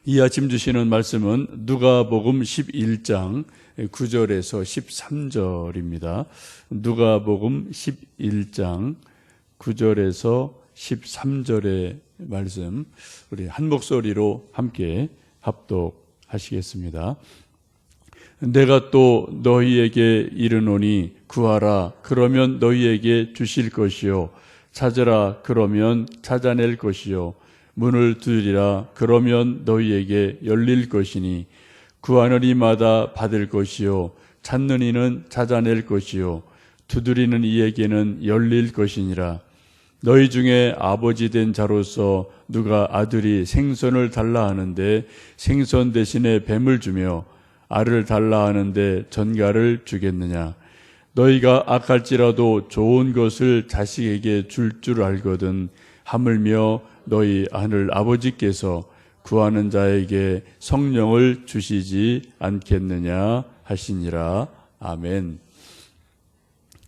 이 아침 주시는 말씀은 누가복음 11장 9절에서 13절입니다. 누가복음 11장 9절에서 13절의 말씀, 우리 한 목소리로 함께 합독하시겠습니다. 내가 또 너희에게 이르노니 구하라 그러면 너희에게 주실 것이요, 찾으라 그러면 찾아낼 것이요, 문을 두드리라 그러면 너희에게 열릴 것이니 구하는 이마다 받을 것이요, 찾는 이는 찾아낼 것이요, 두드리는 이에게는 열릴 것이니라. 너희 중에 아버지 된 자로서 누가 아들이 생선을 달라 하는데 생선 대신에 뱀을 주며 알을 달라 하는데 전갈을 주겠느냐. 너희가 악할지라도 좋은 것을 자식에게 줄 줄 알거든 하물며 너희 하늘 아버지께서 구하는 자에게 성령을 주시지 않겠느냐 하시니라. 아멘.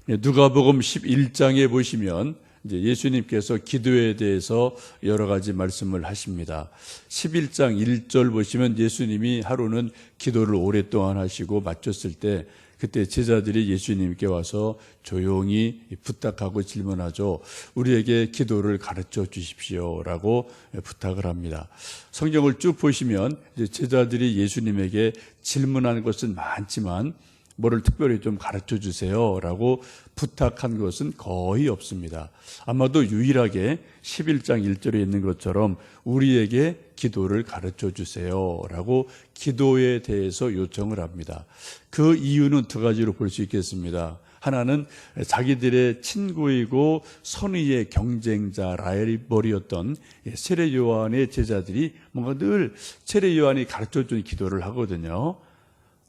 누가복음 11장에 보시면 이제 예수님께서 기도에 대해서 여러 가지 말씀을 하십니다. 11장 1절 보시면 예수님이 하루는 기도를 오랫동안 하시고 마쳤을 때 그때 제자들이 예수님께 와서 조용히 부탁하고 질문하죠. 우리에게 기도를 가르쳐 주십시오라고 부탁을 합니다. 성경을 쭉 보시면 제자들이 예수님에게 질문하는 것은 많지만 뭐를 특별히 좀 가르쳐 주세요라고 부탁한 것은 거의 없습니다. 아마도 유일하게 11장 1절에 있는 것처럼 우리에게 기도를 가르쳐 주세요라고 기도에 대해서 요청을 합니다. 그 이유는 두 가지로 볼 수 있겠습니다. 하나는 자기들의 친구이고 선의의 경쟁자 라이벌이었던 세례 요한의 제자들이 뭔가 늘 세례 요한이 가르쳐 준 기도를 하거든요.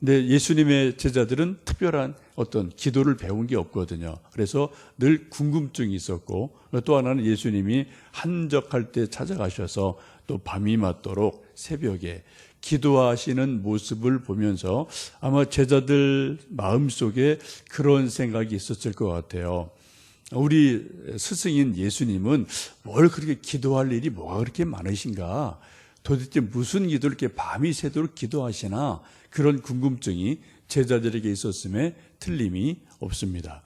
근데 예수님의 제자들은 특별한 어떤 기도를 배운 게 없거든요. 그래서 늘 궁금증이 있었고, 또 하나는 예수님이 한적할 때 찾아가셔서 또 밤이 맞도록 새벽에 기도하시는 모습을 보면서 아마 제자들 마음속에 그런 생각이 있었을 것 같아요. 우리 스승인 예수님은 뭘 그렇게 기도할 일이 뭐가 그렇게 많으신가? 도대체 무슨 기도를 이렇게 밤이 새도록 기도하시나? 그런 궁금증이 제자들에게 있었음에 틀림이 없습니다.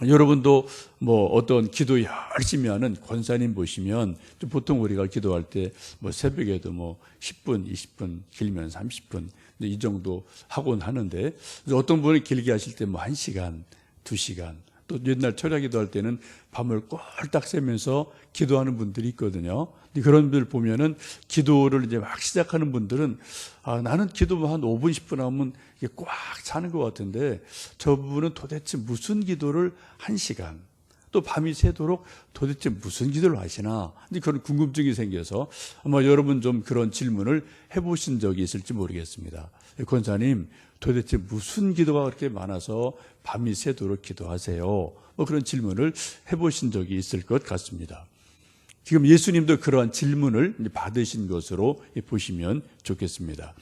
여러분도 뭐 어떤 기도 열심히 하는 권사님 보시면 보통 우리가 기도할 때 뭐 새벽에도 뭐 10분, 20분, 길면 30분 이 정도 하곤 하는데, 어떤 분이 길게 하실 때 뭐 1시간, 2시간, 또 옛날 철야 기도할 때는 밤을 꼴딱 새면서 기도하는 분들이 있거든요. 그런 분들 보면은 기도를 이제 막 시작하는 분들은 나는 기도 한 5분, 10분 하면 이게 꽉 차는 것 같은데 저 부분은 도대체 무슨 기도를 1시간 또 밤이 새도록 도대체 무슨 기도를 하시나? 근데 그런 궁금증이 생겨서 아마 여러분 좀 그런 질문을 해보신 적이 있을지 모르겠습니다. 권사님, 도대체 무슨 기도가 그렇게 많아서 밤이 새도록 기도하세요? 뭐 그런 질문을 해보신 적이 있을 것 같습니다. 지금 예수님도 그러한 질문을 받으신 것으로 보시면 좋겠습니다.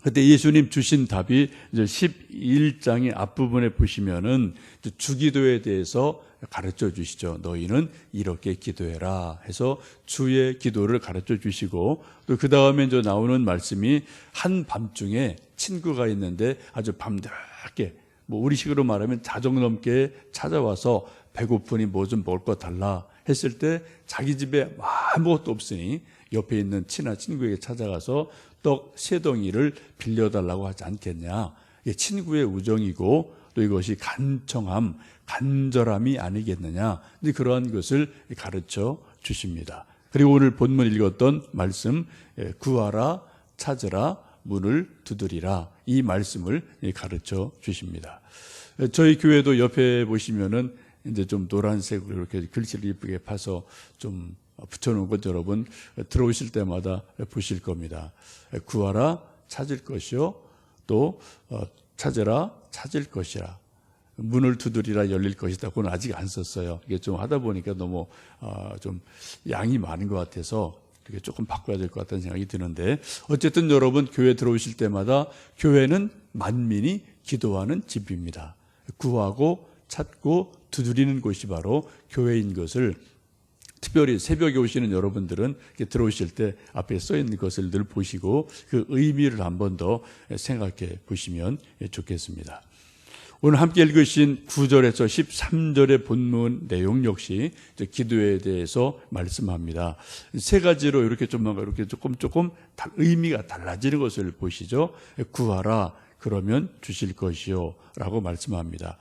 그때 예수님 주신 답이 11장의 앞부분에 보시면은 주기도에 대해서 가르쳐 주시죠. 너희는 이렇게 기도해라 해서 주의 기도를 가르쳐 주시고, 또 그 다음에 이제 나오는 말씀이 한밤중에 친구가 있는데 아주 밤늦게, 뭐 우리식으로 말하면 자정 넘게 찾아와서 배고프니 뭐 좀 먹을 거 달라 했을 때 자기 집에 아무것도 없으니 옆에 있는 친한 친구에게 찾아가서 떡 3덩이를 빌려달라고 하지 않겠냐. 이게 친구의 우정이고 또 이것이 간청함, 간절함이 아니겠느냐. 그러한 것을 가르쳐 주십니다. 그리고 오늘 본문 읽었던 말씀, 구하라, 찾으라, 문을 두드리라, 이 말씀을 가르쳐 주십니다. 저희 교회도 옆에 보시면은 이제 좀 노란색으로 이렇게 글씨를 이쁘게 파서 좀 붙여놓은 것 여러분 들어오실 때마다 보실 겁니다. 구하라, 찾을 것이요, 또 찾으라, 찾을 것이라, 문을 두드리라, 열릴 것이다. 그건 아직 안 썼어요. 이게 좀 하다 보니까 너무 좀 양이 많은 것 같아서 이렇게 조금 바꿔야 될 것 같다는 생각이 드는데, 어쨌든 여러분 교회 들어오실 때마다 교회는 만민이 기도하는 집입니다. 구하고 찾고 두드리는 곳이 바로 교회인 것을 특별히 새벽에 오시는 여러분들은 들어오실 때 앞에 써 있는 것을 늘 보시고 그 의미를 한 번 더 생각해 보시면 좋겠습니다. 오늘 함께 읽으신 9절에서 13절의 본문 내용 역시 기도에 대해서 말씀합니다. 세 가지로 이렇게 조금 의미가 달라지는 것을 보시죠. 구하라, 그러면 주실 것이요 라고 말씀합니다.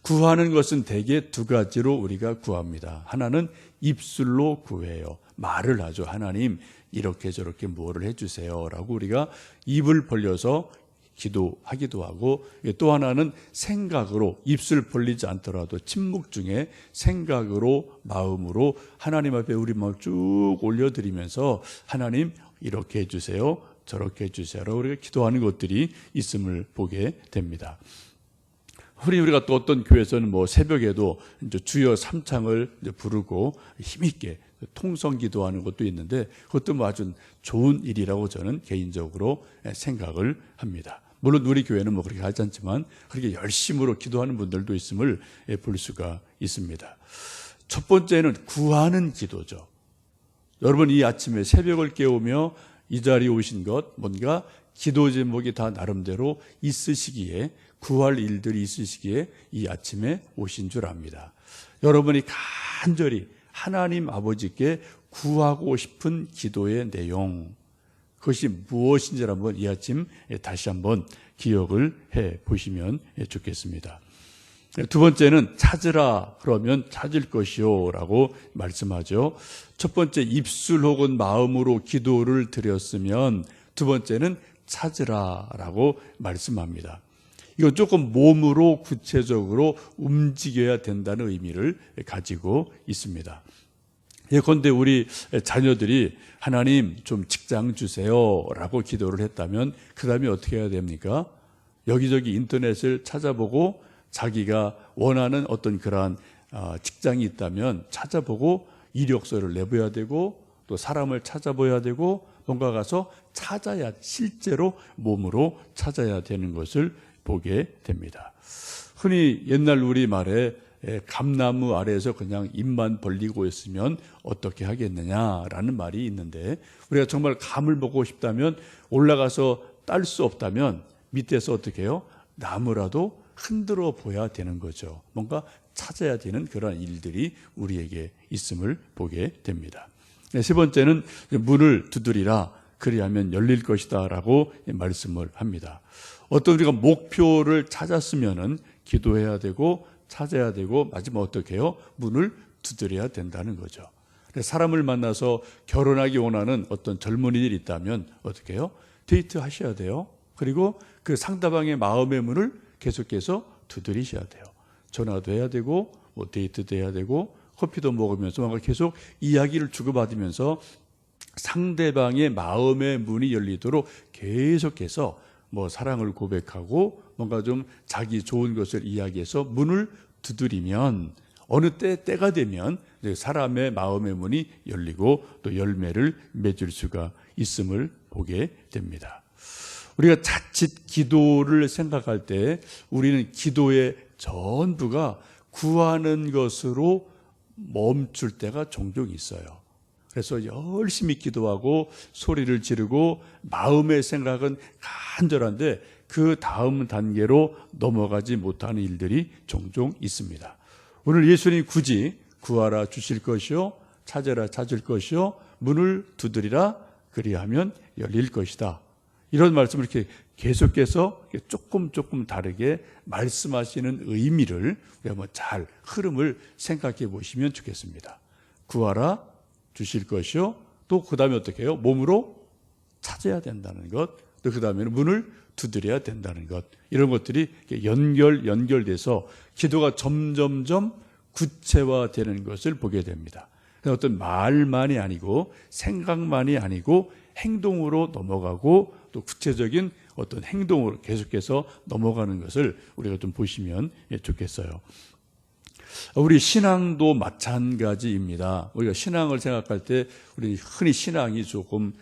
구하는 것은 대개 두 가지로 우리가 구합니다. 하나는 입술로 구해요. 말을 하죠. 하나님 이렇게 저렇게 뭐를 해주세요 라고 우리가 입을 벌려서 기도하기도 하고, 또 하나는 생각으로, 입술 벌리지 않더라도 침묵 중에 생각으로, 마음으로 하나님 앞에 우리 마음을 쭉 올려드리면서 하나님 이렇게 해주세요, 저렇게 해주세요 라고 우리가 기도하는 것들이 있음을 보게 됩니다. 우리가 또 어떤 교회에서는 새벽에도 이제 주여 삼창을 부르고 힘있게 통성 기도하는 것도 있는데, 그것도 아주 좋은 일이라고 저는 개인적으로 생각을 합니다. 물론 우리 교회는 그렇게 하지 않지만 그렇게 열심으로 기도하는 분들도 있음을 볼 수가 있습니다. 첫 번째는 구하는 기도죠. 여러분 이 아침에 새벽을 깨우며 이 자리에 오신 것, 뭔가 기도 제목이 다 나름대로 있으시기에, 구할 일들이 있으시기에 이 아침에 오신 줄 압니다. 여러분이 간절히 하나님 아버지께 구하고 싶은 기도의 내용, 그것이 무엇인지를 한번 이 아침 다시 한번 기억을 해 보시면 좋겠습니다. 두 번째는 찾으라, 그러면 찾을 것이요 라고 말씀하죠. 첫 번째 입술 혹은 마음으로 기도를 드렸으면 두 번째는 찾으라 라고 말씀합니다. 이건 조금 몸으로 구체적으로 움직여야 된다는 의미를 가지고 있습니다. 예컨대 우리 자녀들이 하나님 좀 직장 주세요 라고 기도를 했다면 그 다음에 어떻게 해야 됩니까? 여기저기 인터넷을 찾아보고 자기가 원하는 어떤 그러한 직장이 있다면 찾아보고 이력서를 내봐야 되고, 또 사람을 찾아봐야 되고, 뭔가 가서 찾아야, 실제로 몸으로 찾아야 되는 것을 보게 됩니다. 흔히 옛날 우리말에 감나무 아래에서 그냥 입만 벌리고 있으면 어떻게 하겠느냐라는 말이 있는데, 우리가 정말 감을 먹고 싶다면, 올라가서 딸 수 없다면 밑에서 어떻게 해요? 나무라도 흔들어 보야 되는 거죠. 뭔가 찾아야 되는 그런 일들이 우리에게 있음을 보게 됩니다. 세 번째는 문을 두드리라, 그리하면 열릴 것이다 라고 말씀을 합니다. 어떤 우리가 목표를 찾았으면은 기도해야 되고 찾아야 되고, 마지막 어떻게 해요? 문을 두드려야 된다는 거죠. 사람을 만나서 결혼하기 원하는 어떤 젊은이들이 있다면 어떻게 해요? 데이트 하셔야 돼요. 그리고 그 상대방의 마음의 문을 계속해서 두드리셔야 돼요. 전화도 해야 되고, 데이트도 해야 되고, 커피도 먹으면서 뭔가 계속 이야기를 주고받으면서 상대방의 마음의 문이 열리도록 계속해서 사랑을 고백하고 뭔가 좀 자기 좋은 것을 이야기해서 문을 두드리면 어느 때가 되면 사람의 마음의 문이 열리고 또 열매를 맺을 수가 있음을 보게 됩니다. 우리가 자칫 기도를 생각할 때 우리는 기도의 전부가 구하는 것으로 멈출 때가 종종 있어요. 그래서 열심히 기도하고 소리를 지르고 마음의 생각은 간절한데 그 다음 단계로 넘어가지 못하는 일들이 종종 있습니다. 오늘 예수님이 굳이 구하라 주실 것이요, 찾으라 찾을 것이요, 문을 두드리라 그리하면 열릴 것이다, 이런 말씀을 이렇게 계속해서 조금 다르게 말씀하시는 의미를 우리가 잘 흐름을 생각해 보시면 좋겠습니다. 구하라 주실 것이요, 또 그 다음에 어떻게 해요? 몸으로 찾아야 된다는 것, 또 그 다음에는 문을 두드려야 된다는 것, 이런 것들이 연결돼서 기도가 점점점 구체화되는 것을 보게 됩니다. 어떤 말만이 아니고 생각만이 아니고 행동으로 넘어가고 또 구체적인 어떤 행동으로 계속해서 넘어가는 것을 우리가 좀 보시면 좋겠어요. 우리 신앙도 마찬가지입니다. 우리가 신앙을 생각할 때 우리 흔히 신앙이 조금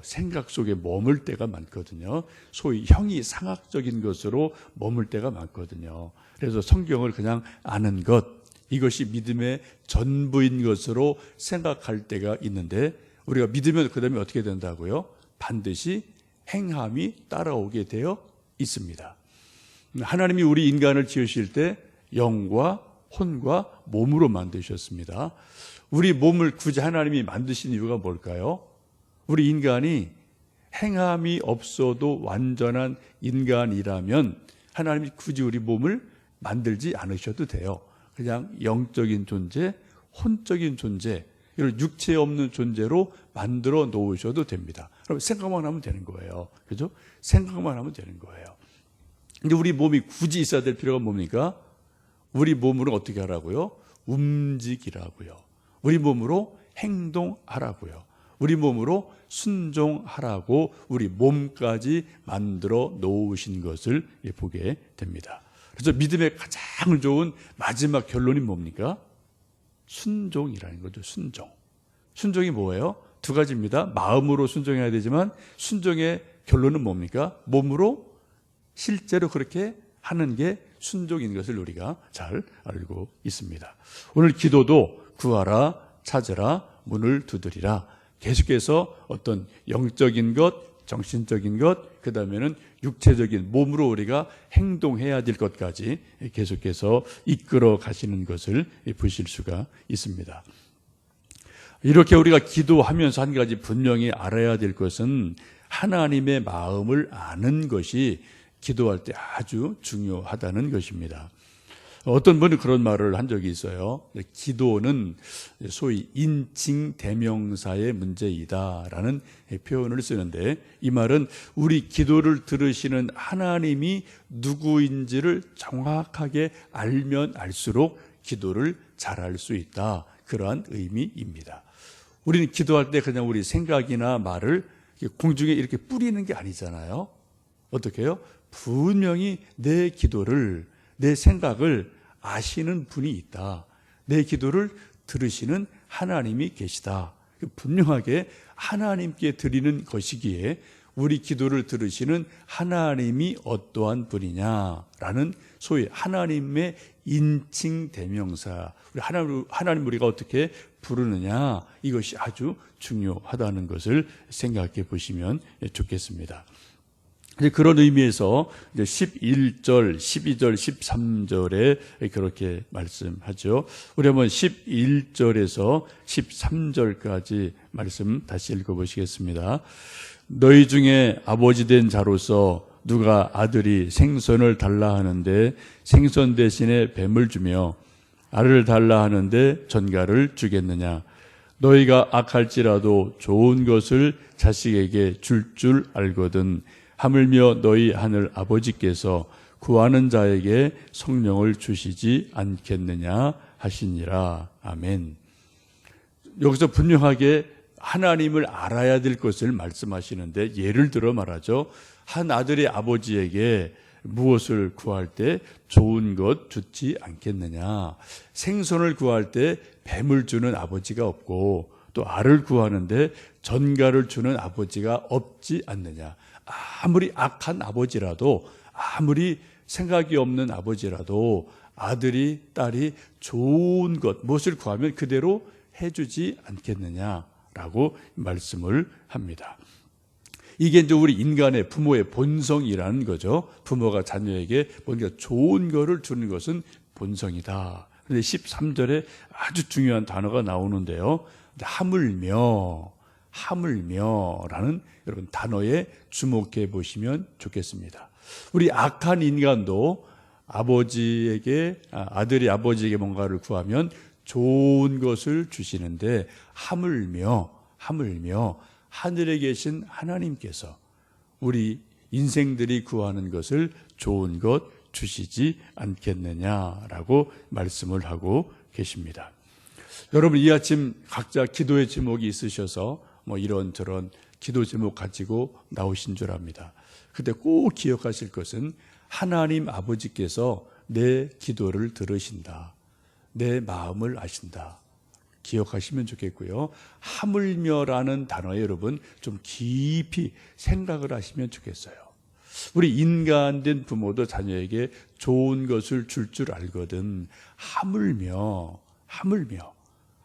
생각 속에 머물 때가 많거든요. 소위 형이상학적인 것으로 머물 때가 많거든요. 그래서 성경을 그냥 아는 것, 이것이 믿음의 전부인 것으로 생각할 때가 있는데 우리가 믿으면 그 다음에 어떻게 된다고요? 반드시 행함이 따라오게 되어 있습니다. 하나님이 우리 인간을 지으실 때 영과 혼과 몸으로 만드셨습니다. 우리 몸을 굳이 하나님이 만드신 이유가 뭘까요? 우리 인간이 행함이 없어도 완전한 인간이라면 하나님이 굳이 우리 몸을 만들지 않으셔도 돼요. 그냥 영적인 존재, 혼적인 존재, 이런 육체 없는 존재로 만들어 놓으셔도 됩니다. 그럼 생각만 하면 되는 거예요. 그죠? 생각만 하면 되는 거예요. 근데 우리 몸이 굳이 있어야 될 필요가 뭡니까? 우리 몸으로 어떻게 하라고요? 움직이라고요. 우리 몸으로 행동하라고요. 우리 몸으로 순종하라고 우리 몸까지 만들어 놓으신 것을 보게 됩니다. 그래서 믿음의 가장 좋은 마지막 결론이 뭡니까? 순종이라는 거죠. 순종. 순종이 뭐예요? 두 가지입니다. 마음으로 순종해야 되지만 순종의 결론은 뭡니까? 몸으로 실제로 그렇게 하는 게 순종인 것을 우리가 잘 알고 있습니다. 오늘 기도도 구하라, 찾으라, 문을 두드리라. 계속해서 어떤 영적인 것, 정신적인 것, 그 다음에는 육체적인 몸으로 우리가 행동해야 될 것까지 계속해서 이끌어 가시는 것을 보실 수가 있습니다. 이렇게 우리가 기도하면서 한 가지 분명히 알아야 될 것은 하나님의 마음을 아는 것이 기도할 때 아주 중요하다는 것입니다. 어떤 분이 그런 말을 한 적이 있어요. 기도는 소위 인칭 대명사의 문제이다라는 표현을 쓰는데 이 말은 우리 기도를 들으시는 하나님이 누구인지를 정확하게 알면 알수록 기도를 잘할 수 있다. 그러한 의미입니다. 우리는 기도할 때 그냥 우리 생각이나 말을 공중에 이렇게 뿌리는 게 아니잖아요. 어떻게 해요? 분명히 내 기도를, 내 생각을 아시는 분이 있다. 내 기도를 들으시는 하나님이 계시다. 분명하게 하나님께 드리는 것이기에 우리 기도를 들으시는 하나님이 어떠한 분이냐라는 소위 하나님의 인칭 대명사, 하나님 우리가 어떻게 부르느냐, 이것이 아주 중요하다는 것을 생각해 보시면 좋겠습니다. 그런 의미에서 11절, 12절, 13절에 그렇게 말씀하죠. 우리 한번 11절에서 13절까지 말씀 다시 읽어보시겠습니다. 너희 중에 아버지 된 자로서 누가 아들이 생선을 달라 하는데 생선 대신에 뱀을 주며 알을 달라 하는데 전갈을 주겠느냐? 너희가 악할지라도 좋은 것을 자식에게 줄 알거든 하물며 너희 하늘 아버지께서 구하는 자에게 성령을 주시지 않겠느냐 하시니라. 아멘. 여기서 분명하게 하나님을 알아야 될 것을 말씀하시는데 예를 들어 말하죠. 한 아들의 아버지에게 무엇을 구할 때 좋은 것 주지 않겠느냐. 생선을 구할 때 뱀을 주는 아버지가 없고 또 알을 구하는데 전갈을 주는 아버지가 없지 않느냐. 아무리 악한 아버지라도, 아무리 생각이 없는 아버지라도 아들이, 딸이 좋은 것, 무엇을 구하면 그대로 해주지 않겠느냐라고 말씀을 합니다. 이게 이제 우리 인간의 부모의 본성이라는 거죠. 부모가 자녀에게 뭔가 좋은 거를 주는 것은 본성이다. 그런데 13절에 아주 중요한 단어가 나오는데요. 하물며라는 여러분 단어에 주목해 보시면 좋겠습니다. 우리 악한 인간도 아들이 아버지에게 뭔가를 구하면 좋은 것을 주시는데 하물며 하늘에 계신 하나님께서 우리 인생들이 구하는 것을 좋은 것 주시지 않겠느냐라고 말씀을 하고 계십니다. 여러분 이 아침 각자 기도의 제목이 있으셔서 이런저런 기도 제목 가지고 나오신 줄 압니다. 그때 꼭 기억하실 것은 하나님 아버지께서 내 기도를 들으신다. 내 마음을 아신다. 기억하시면 좋겠고요. 하물며라는 단어에 여러분 좀 깊이 생각을 하시면 좋겠어요. 우리 인간된 부모도 자녀에게 좋은 것을 줄 줄 알거든 하물며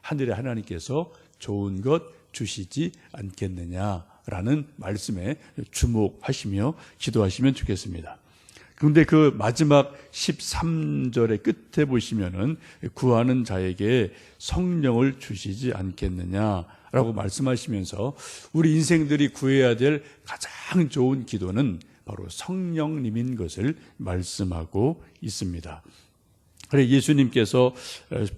하늘의 하나님께서 좋은 것 주시지 않겠느냐라는 말씀에 주목하시며 기도하시면 좋겠습니다. 그런데 그 마지막 13절의 끝에 보시면은 구하는 자에게 성령을 주시지 않겠느냐라고 말씀하시면서 우리 인생들이 구해야 될 가장 좋은 기도는 바로 성령님인 것을 말씀하고 있습니다. 그래 예수님께서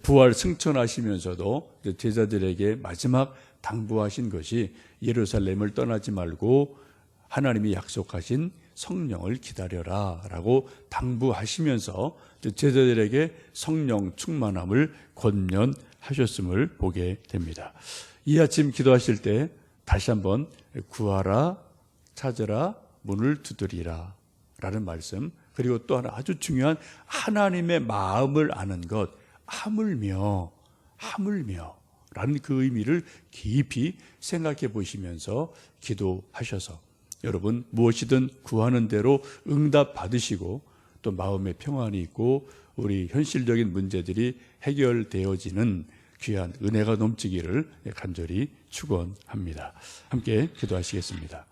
부활 승천하시면서도 제자들에게 마지막 당부하신 것이 예루살렘을 떠나지 말고 하나님이 약속하신 성령을 기다려라 라고 당부하시면서 제자들에게 성령 충만함을 권면하셨음을 보게 됩니다. 이 아침 기도하실 때 다시 한번 구하라, 찾으라, 문을 두드리라 라는 말씀, 그리고 또 하나 아주 중요한 하나님의 마음을 아는 것, 하물며 라는 그 의미를 깊이 생각해 보시면서 기도하셔서 여러분 무엇이든 구하는 대로 응답 받으시고 또 마음의 평안이 있고 우리 현실적인 문제들이 해결되어지는 귀한 은혜가 넘치기를 간절히 축원합니다. 함께 기도하시겠습니다.